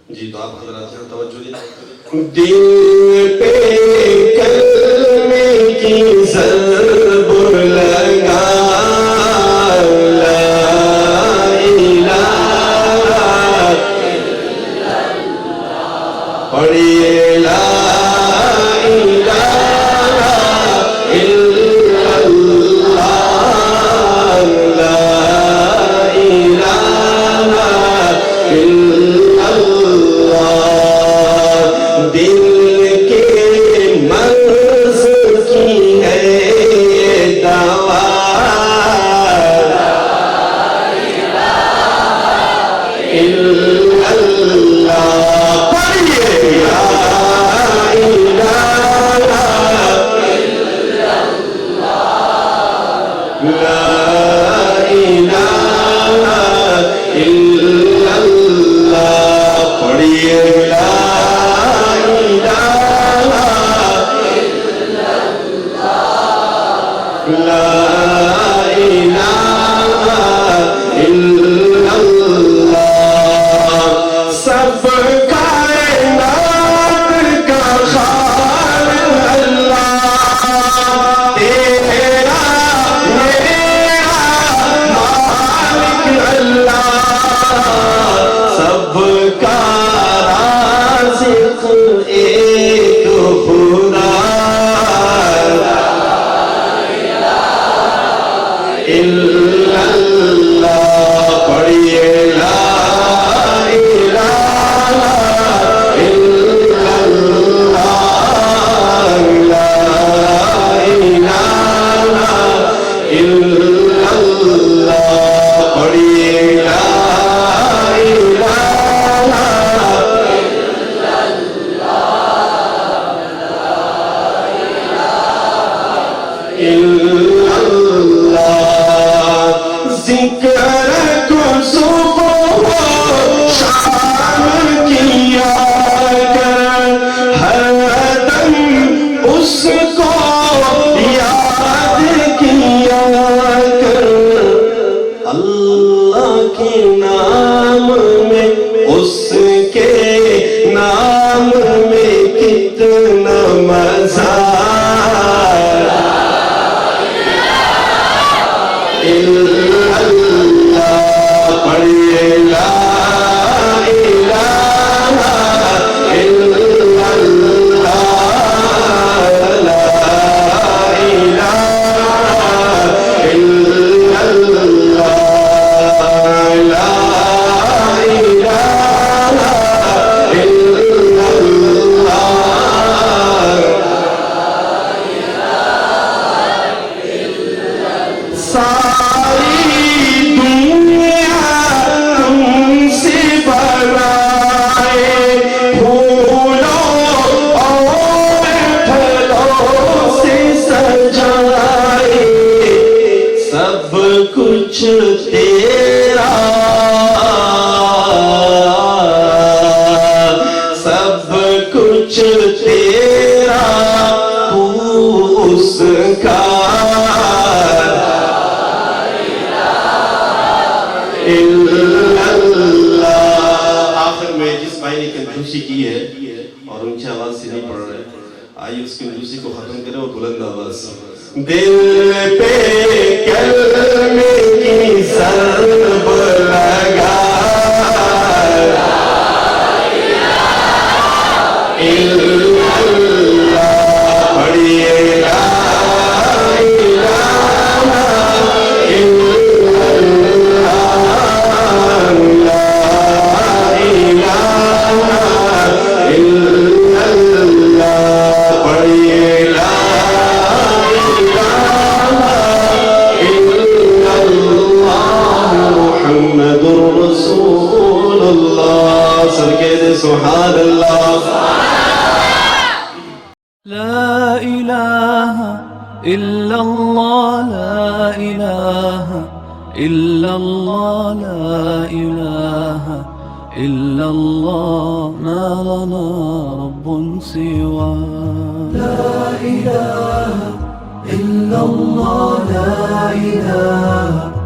جی تو آپ حضرات یہاں توجہ دیں. دل پہ کلمے کی ضرب لگا لا الہ الا اللہ پڑھیے لا الہ الا اللہ لا الہ الا اللہ دل کے مرض کی ہے یہ دوا لا الہ الا اللہ پڑھیے لا الہ الا اللہ لا الہ الا اللہ پڑھیے لا الہ الا اللہ لا الہ الا اللہ سب کائنات کا خالق اللہ تیرا میرا مالک اللہ سب کا رازق ایک خدا لا الہ الا اللہ پڑھیے لا الہ الا اللہ لا الہ الا اللہ پڑھیے لا الہ الا اللہ ذکر کو صبح و شام کیا کر ہر دم اس کو یاد کیا کر اللہ کے نام میں اس کے نام میں کتنا مزہ الا اللہ پڑھیے لا الہ الا اللہ لا الہ الا اللہ لا الہ الا اللہ ساری دنیا تم سے برائے پھولوں اور پھلوں سے سجائے سب کچھ تیرا سب کچھ تیرا اس کا آخر میں جس بھائی نے کنجوسی کی ہے اور اونچی آواز سے نہیں پڑھ رہے آئیے اس کنجوسی کو ختم کریں اور بلند آواز دل پہ کلمے کی ضرب لگا لا الہ الا اللہ پڑھیے لا الہ الا اللہ لا الہ الا اللہ پڑھیے لا الہ الا اللہ محمد رسول اللہ سب کہہ دیں سبحان اللہ لا إله إلا الله لا إله إلا الله لا إله إلا الله ما لنا رب سوى لا إله إلا الله لا إله